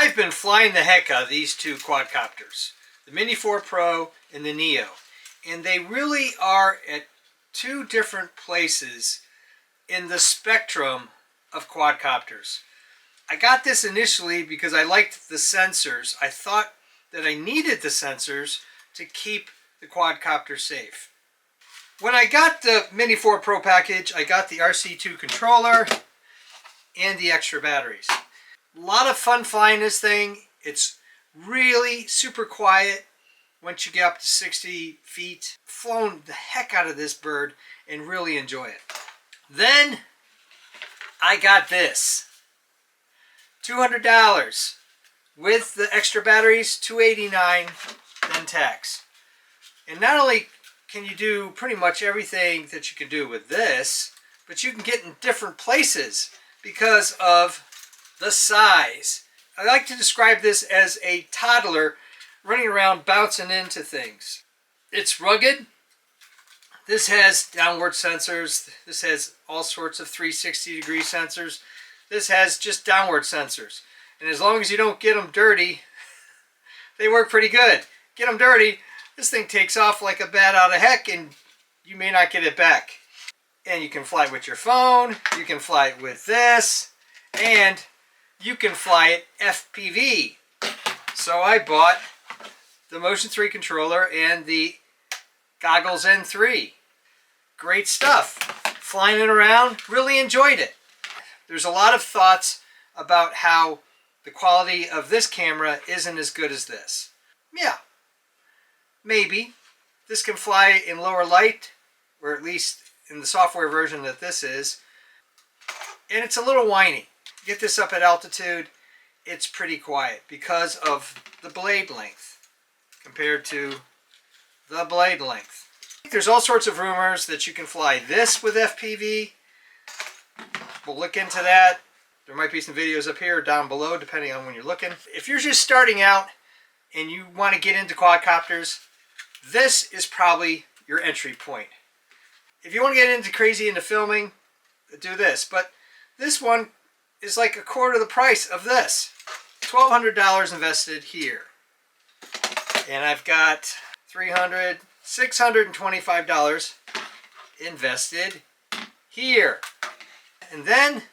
I've been flying the heck out of these two quadcopters, the Mini 4 Pro and the Neo, and they really are at two different places in the spectrum of quadcopters. I got this initially because I liked the sensors. I thought that I needed the sensors to keep the quadcopter safe. When I got the Mini 4 Pro package, I got the RC2 controller and the extra batteries. A lot of fun flying this thing. It's really super quiet once you get up to 60 feet. Flown the heck out of this bird and really enjoy it. Then I got this. $200 with the extra batteries, $289 then tax. And not only can you do pretty much everything that you can do with this, but you can get in different places because of the size. I like to describe this as a toddler running around bouncing into things. It's rugged. This has downward sensors. This has all sorts of 360-degree sensors. This has just downward sensors. And as long as you don't get them dirty, they work pretty good. Get them dirty, this thing takes off like a bat out of heck and you may not get it back. And you can fly it with your phone, you can fly it with this, and you can fly it FPV. So I bought the Motion 3 controller and the Goggles N3. Great stuff. Flying it around, really enjoyed it. There's a lot of thoughts about how the quality of this camera isn't as good as this. Yeah, maybe. This can fly in lower light, or at least in the software version that this is. And it's a little whiny. Get this up at altitude, it's pretty quiet because of the blade length compared to the blade length. There's all sorts of rumors that you can fly this with FPV. We'll look into that. There might be some videos up here or down below depending on when you're looking. If you're just starting out and you want to get into quadcopters, this is probably your entry point. If you want to get into crazy into filming, do this. But this one is like a quarter the price of this. $1,200 invested here. And I've got $625 invested here. And then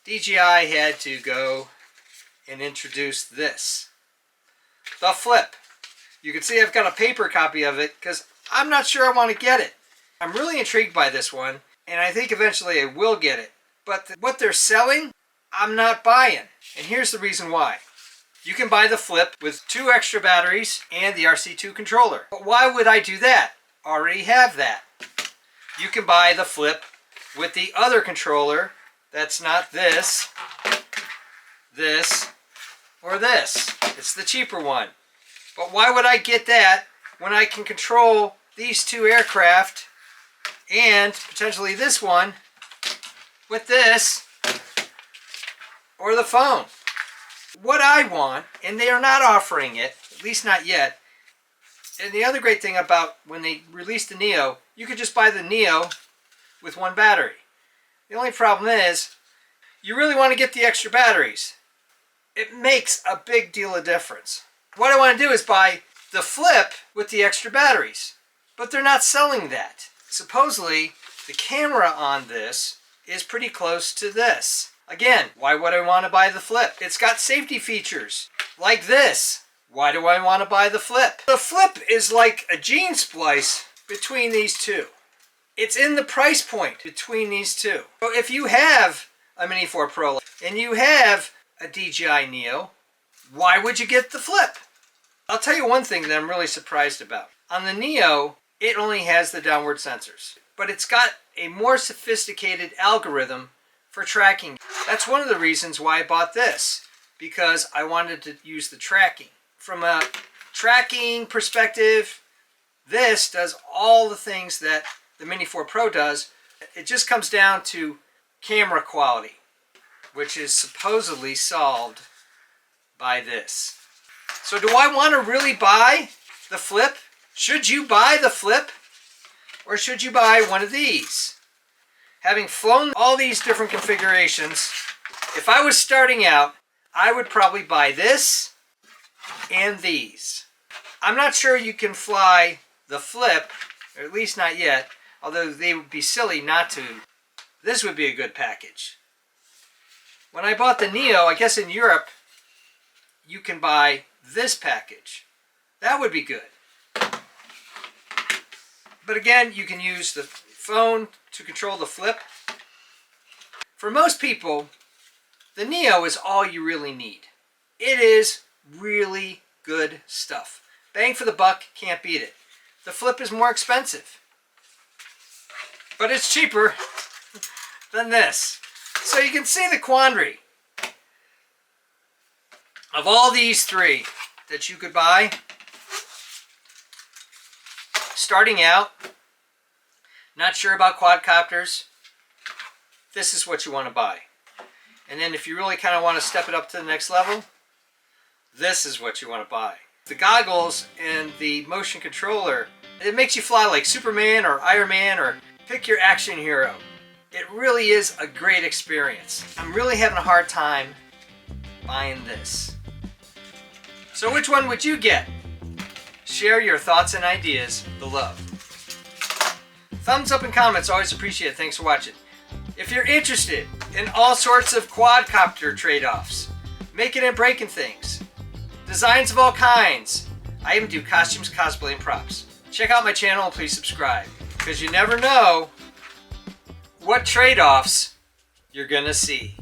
DJI had to go and introduce this. The Flip. You can see I've got a paper copy of it because I'm not sure I want to get it. I'm really intrigued by this one and I think eventually I will get it. But what they're selling, I'm not buying. And here's the reason why. You can buy the Flip with 2 extra batteries and the RC2 controller. But why would I do that? Already have that. You can buy the Flip with the other controller that's not this, this, or this. It's the cheaper one. But why would I get that when I can control these 2 aircraft and potentially this one with this or the phone? What I want, and they are not offering it, at least not yet, and the other great thing about when they released the Neo, you could just buy the Neo with 1 battery. The only problem is, you really want to get the extra batteries. It makes a big deal of difference. What I want to do is buy the Flip with the extra batteries, but they're not selling that. Supposedly, the camera on this is pretty close to this. Again, why would I want to buy the Flip? It's got safety features like this. Why do I want to buy the Flip? The Flip is like a gene splice between these two. It's in the price point between these two. So if you have a Mini 4 Pro and you have a DJI Neo, why would you get the Flip? I'll tell you one thing that I'm really surprised about. On the Neo, it only has the downward sensors, but it's got a more sophisticated algorithm for tracking. That's one of the reasons why I bought this, because I wanted to use the tracking. From a tracking perspective, this does all the things that the Mini 4 Pro does. It just comes down to camera quality, which is supposedly solved by this. So do I want to really buy the Flip? Should you buy the Flip or should you buy one of these? Having flown all these different configurations, if I was starting out, I would probably buy this and these. I'm not sure you can fly the Flip, or at least not yet, although they would be silly not to. This would be a good package. When I bought the Neo, I guess in Europe, you can buy this package. That would be good. But again, you can use the phone to control the Flip. For most people, the Neo is all you really need. It is really good stuff. Bang for the buck, can't beat it. The Flip is more expensive, but it's cheaper than this. So you can see the quandary of all these three that you could buy. Starting out, not sure about quadcopters, this is what you want to buy. And then if you really kind of want to step it up to the next level, this is what you want to buy. The goggles and the motion controller, it makes you fly like Superman or Iron Man, or pick your action hero. It really is a great experience. I'm really having a hard time buying this. So which one would you get? Share your thoughts and ideas below. Thumbs up and comments, always appreciated. Thanks for watching. If you're interested in all sorts of quadcopter trade-offs, making and breaking things, designs of all kinds, I even do costumes, cosplay, and props. Check out my channel and please subscribe, because you never know what trade-offs you're gonna see.